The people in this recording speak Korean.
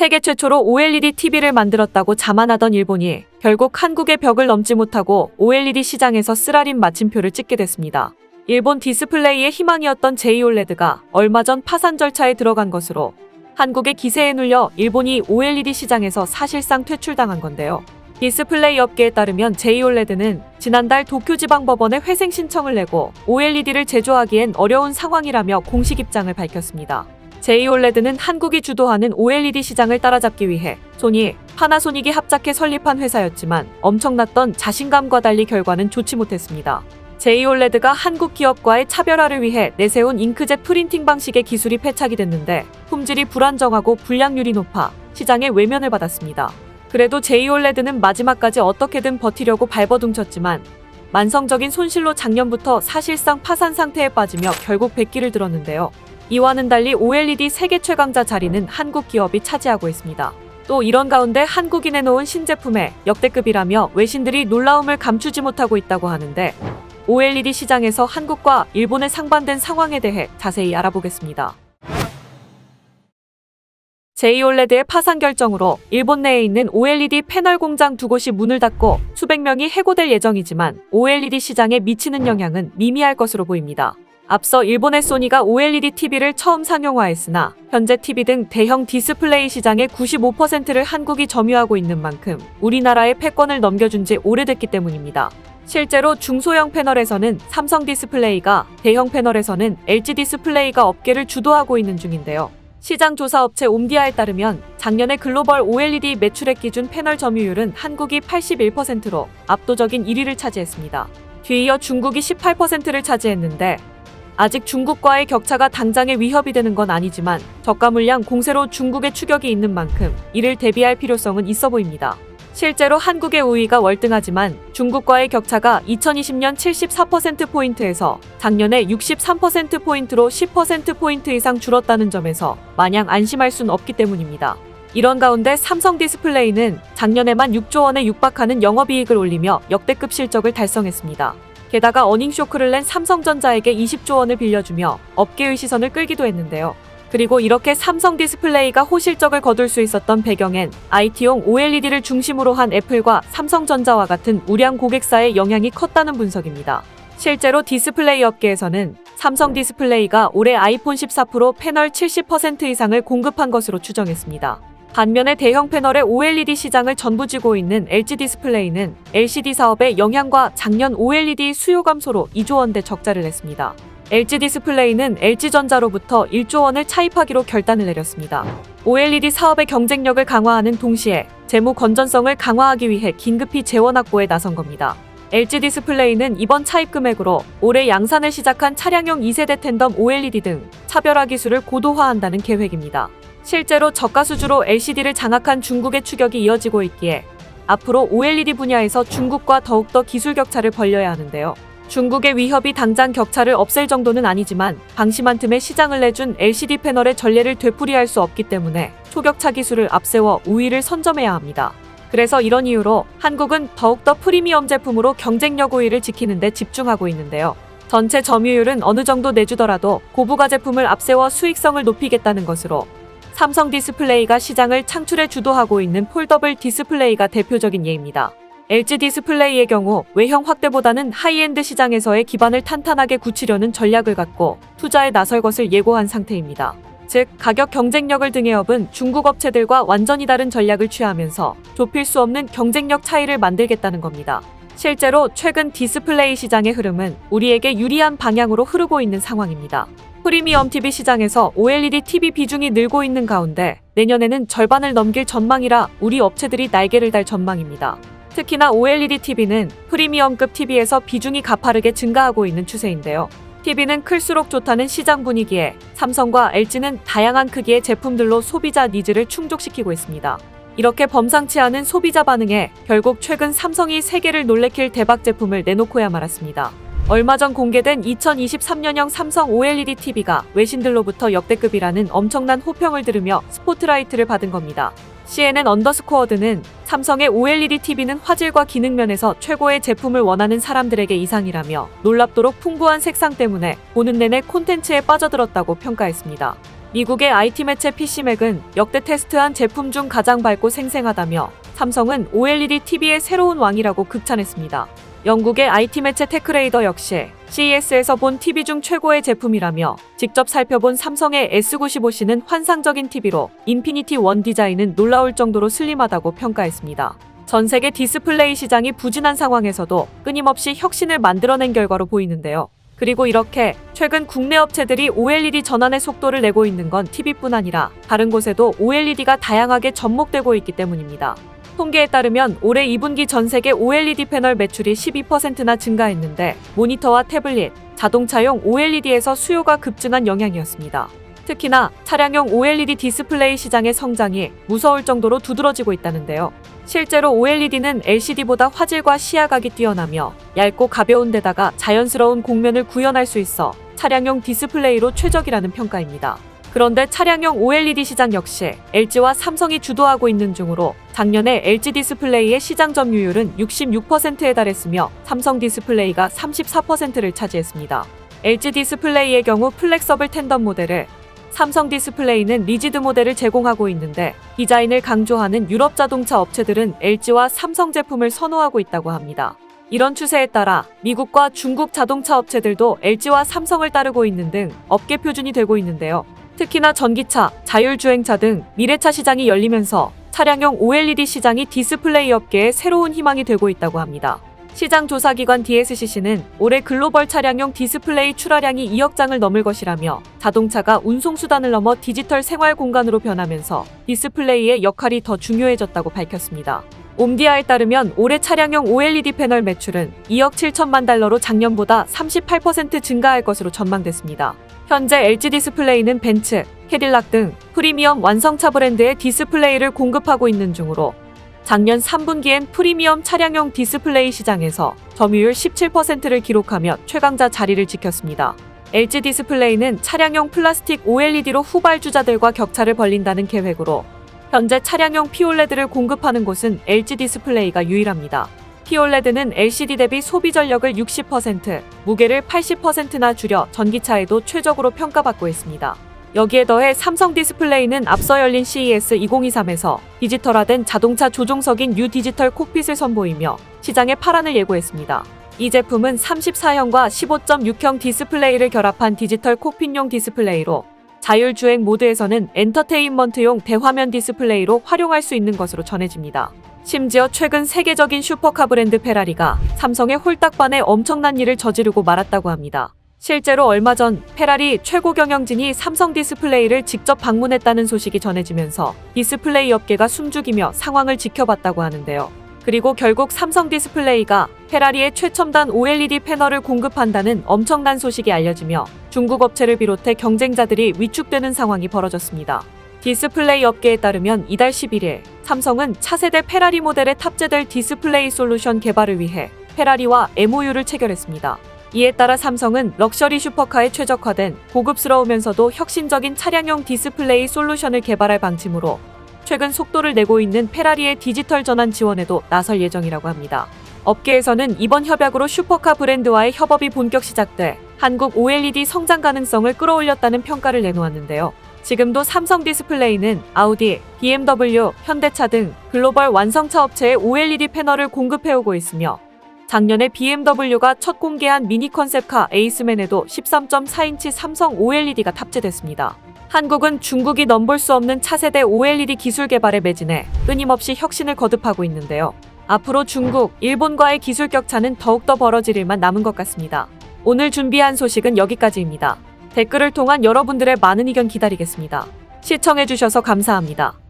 세계 최초로 OLED TV를 만들었다고 자만하던 일본이 결국 한국의 벽을 넘지 못하고 OLED 시장에서 쓰라린 마침표를 찍게 됐습니다. 일본 디스플레이의 희망이었던 JOLED가 얼마 전 파산 절차에 들어간 것으로 한국의 기세에 눌려 일본이 OLED 시장에서 사실상 퇴출당한 건데요. 디스플레이 업계에 따르면 JOLED는 지난달 도쿄지방법원에 회생 신청을 내고 OLED를 제조하기엔 어려운 상황이라며 공식 입장을 밝혔습니다. JOLED는 한국이 주도하는 OLED 시장을 따라잡기 위해 소니, 파나소닉이 합작해 설립한 회사였지만 엄청났던 자신감과 달리 결과는 좋지 못했습니다. JOLED가 한국 기업과의 차별화를 위해 내세운 잉크젯 프린팅 방식의 기술이 패착이 됐는데 품질이 불안정하고 불량률이 높아 시장의 외면을 받았습니다. 그래도 JOLED는 마지막까지 어떻게든 버티려고 발버둥쳤지만 만성적인 손실로 작년부터 사실상 파산 상태에 빠지며 결국 백기를 들었는데요. 이와는 달리 OLED 세계 최강자 자리는 한국 기업이 차지하고 있습니다. 또 이런 가운데 한국이 내놓은 신제품에 역대급이라며 외신들이 놀라움을 감추지 못하고 있다고 하는데 OLED 시장에서 한국과 일본의 상반된 상황에 대해 자세히 알아보겠습니다. JOLED의 파산 결정으로 일본 내에 있는 OLED 패널 공장 2곳이 문을 닫고 수백 명이 해고될 예정이지만 OLED 시장에 미치는 영향은 미미할 것으로 보입니다. 앞서 일본의 소니가 OLED TV를 처음 상용화했으나 현재 TV 등 대형 디스플레이 시장의 95%를 한국이 점유하고 있는 만큼 우리나라에 패권을 넘겨준 지 오래됐기 때문입니다. 실제로 중소형 패널에서는 삼성 디스플레이가, 대형 패널에서는 LG 디스플레이가 업계를 주도하고 있는 중인데요. 시장 조사 업체 옴디아에 따르면 작년에 글로벌 OLED 매출액 기준 패널 점유율은 한국이 81%로 압도적인 1위를 차지했습니다. 뒤이어 중국이 18%를 차지했는데 아직 중국과의 격차가 당장의 위협이 되는 건 아니지만 저가 물량 공세로 중국의 추격이 있는 만큼 이를 대비할 필요성은 있어 보입니다. 실제로 한국의 우위가 월등하지만 중국과의 격차가 2020년 74%포인트에서 작년에 63%포인트로 10%포인트 이상 줄었다는 점에서 마냥 안심할 순 없기 때문입니다. 이런 가운데 삼성 디스플레이는 작년에만 6조 원에 육박하는 영업이익을 올리며 역대급 실적을 달성했습니다. 게다가 어닝쇼크를 낸 삼성전자에게 20조 원을 빌려주며 업계의 시선을 끌기도 했는데요. 그리고 이렇게 삼성 디스플레이가 호실적을 거둘 수 있었던 배경엔 IT용 OLED를 중심으로 한 애플과 삼성전자와 같은 우량 고객사의 영향이 컸다는 분석입니다. 실제로 디스플레이 업계에서는 삼성 디스플레이가 올해 아이폰 14 프로 패널 70% 이상을 공급한 것으로 추정했습니다. 반면에 대형 패널의 OLED 시장을 전부쥐고 있는 LG 디스플레이는 LCD 사업의 영향과 작년 OLED 수요 감소로 2조 원대 적자를 냈습니다. LG 디스플레이는 LG전자로부터 1조 원을 차입하기로 결단을 내렸습니다. OLED 사업의 경쟁력을 강화하는 동시에 재무 건전성을 강화하기 위해 긴급히 재원 확보에 나선 겁니다. LG 디스플레이는 이번 차입 금액으로 올해 양산을 시작한 차량용 2세대 텐덤 OLED 등 차별화 기술을 고도화한다는 계획입니다. 실제로 저가 수주로 LCD를 장악한 중국의 추격이 이어지고 있기에 앞으로 OLED 분야에서 중국과 더욱더 기술 격차를 벌려야 하는데요. 중국의 위협이 당장 격차를 없앨 정도는 아니지만 방심한 틈에 시장을 내준 LCD 패널의 전례를 되풀이할 수 없기 때문에 초격차 기술을 앞세워 우위를 선점해야 합니다. 그래서 이런 이유로 한국은 더욱더 프리미엄 제품으로 경쟁력 우위를 지키는 데 집중하고 있는데요. 전체 점유율은 어느 정도 내주더라도 고부가 제품을 앞세워 수익성을 높이겠다는 것으로 삼성 디스플레이가 시장을 창출에 주도하고 있는 폴더블 디스플레이가 대표적인 예입니다. LG 디스플레이의 경우 외형 확대보다는 하이엔드 시장에서의 기반을 탄탄하게 굳히려는 전략을 갖고 투자에 나설 것을 예고한 상태입니다. 즉, 가격 경쟁력을 등에 업은 중국 업체들과 완전히 다른 전략을 취하면서 좁힐 수 없는 경쟁력 차이를 만들겠다는 겁니다. 실제로 최근 디스플레이 시장의 흐름은 우리에게 유리한 방향으로 흐르고 있는 상황입니다. 프리미엄 TV 시장에서 OLED TV 비중이 늘고 있는 가운데 내년에는 절반을 넘길 전망이라 우리 업체들이 날개를 달 전망입니다. 특히나 OLED TV는 프리미엄급 TV에서 비중이 가파르게 증가하고 있는 추세인데요. TV는 클수록 좋다는 시장 분위기에 삼성과 LG는 다양한 크기의 제품들로 소비자 니즈를 충족시키고 있습니다. 이렇게 범상치 않은 소비자 반응에 결국 최근 삼성이 세계를 놀래킬 대박 제품을 내놓고야 말았습니다. 얼마 전 공개된 2023년형 삼성 OLED TV가 외신들로부터 역대급이라는 엄청난 호평을 들으며 스포트라이트를 받은 겁니다. CNN_는 삼성의 OLED TV는 화질과 기능 면에서 최고의 제품을 원하는 사람들에게 이상이라며 놀랍도록 풍부한 색상 때문에 보는 내내 콘텐츠에 빠져들었다고 평가했습니다. 미국의 IT 매체 PC맥은 역대 테스트한 제품 중 가장 밝고 생생하다며 삼성은 OLED TV의 새로운 왕이라고 극찬했습니다. 영국의 IT 매체 테크레이더 역시 CES에서 본 TV 중 최고의 제품이라며 직접 살펴본 삼성의 S95C는 환상적인 TV로 인피니티 원 디자인은 놀라울 정도로 슬림하다고 평가했습니다. 전 세계 디스플레이 시장이 부진한 상황에서도 끊임없이 혁신을 만들어낸 결과로 보이는데요. 그리고 이렇게 최근 국내 업체들이 OLED 전환의 속도를 내고 있는 건 TV뿐 아니라 다른 곳에도 OLED가 다양하게 접목되고 있기 때문입니다. 통계에 따르면 올해 2분기 전 세계 OLED 패널 매출이 12%나 증가했는데 모니터와 태블릿, 자동차용 OLED에서 수요가 급증한 영향이었습니다. 특히나 차량용 OLED 디스플레이 시장의 성장이 무서울 정도로 두드러지고 있다는데요. 실제로 OLED는 LCD보다 화질과 시야각이 뛰어나며 얇고 가벼운 데다가 자연스러운 곡면을 구현할 수 있어 차량용 디스플레이로 최적이라는 평가입니다. 그런데 차량용 OLED 시장 역시 LG와 삼성이 주도하고 있는 중으로 작년에 LG 디스플레이의 시장 점유율은 66%에 달했으며 삼성 디스플레이가 34%를 차지했습니다. LG 디스플레이의 경우 플렉서블 텐덤 모델을, 삼성 디스플레이는 리지드 모델을 제공하고 있는데 디자인을 강조하는 유럽 자동차 업체들은 LG와 삼성 제품을 선호하고 있다고 합니다. 이런 추세에 따라 미국과 중국 자동차 업체들도 LG와 삼성을 따르고 있는 등 업계 표준이 되고 있는데요. 특히나 전기차, 자율주행차 등 미래차 시장이 열리면서 차량용 OLED 시장이 디스플레이 업계의 새로운 희망이 되고 있다고 합니다. 시장 조사기관 DSCC는 올해 글로벌 차량용 디스플레이 출하량이 2억 장을 넘을 것이라며 자동차가 운송수단을 넘어 디지털 생활 공간으로 변하면서 디스플레이의 역할이 더 중요해졌다고 밝혔습니다. 옴디아에 따르면 올해 차량용 OLED 패널 매출은 2억 7천만 달러로 작년보다 38% 증가할 것으로 전망됐습니다. 현재 LG 디스플레이는 벤츠, 캐딜락 등 프리미엄 완성차 브랜드의 디스플레이를 공급하고 있는 중으로 작년 3분기엔 프리미엄 차량용 디스플레이 시장에서 점유율 17%를 기록하며 최강자 자리를 지켰습니다. LG 디스플레이는 차량용 플라스틱 OLED로 후발주자들과 격차를 벌린다는 계획으로 현재 차량용 POLED를 공급하는 곳은 LG 디스플레이가 유일합니다. POLED는 LCD 대비 소비 전력을 60%, 무게를 80%나 줄여 전기차에도 최적으로 평가받고 있습니다. 여기에 더해 삼성 디스플레이는 앞서 열린 CES 2023에서 디지털화된 자동차 조종석인 뉴 디지털 콕핏을 선보이며 시장의 파란을 예고했습니다. 이 제품은 34형과 15.6형 디스플레이를 결합한 디지털 콕핏용 디스플레이로 자율주행 모드에서는 엔터테인먼트용 대화면 디스플레이로 활용할 수 있는 것으로 전해집니다. 심지어 최근 세계적인 슈퍼카 브랜드 페라리가 삼성의 홀딱 반해 엄청난 일을 저지르고 말았다고 합니다. 실제로 얼마 전 페라리 최고 경영진이 삼성 디스플레이를 직접 방문했다는 소식이 전해지면서 디스플레이 업계가 숨죽이며 상황을 지켜봤다고 하는데요. 그리고 결국 삼성 디스플레이가 페라리의 최첨단 OLED 패널을 공급한다는 엄청난 소식이 알려지며 중국 업체를 비롯해 경쟁자들이 위축되는 상황이 벌어졌습니다. 디스플레이 업계에 따르면 이달 11일 삼성은 차세대 페라리 모델에 탑재될 디스플레이 솔루션 개발을 위해 페라리와 MOU를 체결했습니다. 이에 따라 삼성은 럭셔리 슈퍼카에 최적화된 고급스러우면서도 혁신적인 차량용 디스플레이 솔루션을 개발할 방침으로 최근 속도를 내고 있는 페라리의 디지털 전환 지원에도 나설 예정이라고 합니다. 업계에서는 이번 협약으로 슈퍼카 브랜드와의 협업이 본격 시작돼 한국 OLED 성장 가능성을 끌어올렸다는 평가를 내놓았는데요. 지금도 삼성 디스플레이는 아우디, BMW, 현대차 등 글로벌 완성차 업체에 OLED 패널을 공급해오고 있으며 작년에 BMW가 첫 공개한 미니 컨셉카 에이스맨에도 13.4인치 삼성 OLED가 탑재됐습니다. 한국은 중국이 넘볼 수 없는 차세대 OLED 기술 개발에 매진해 끊임없이 혁신을 거듭하고 있는데요. 앞으로 중국, 일본과의 기술 격차는 더욱더 벌어질 일만 남은 것 같습니다. 오늘 준비한 소식은 여기까지입니다. 댓글을 통한 여러분들의 많은 의견 기다리겠습니다. 시청해주셔서 감사합니다.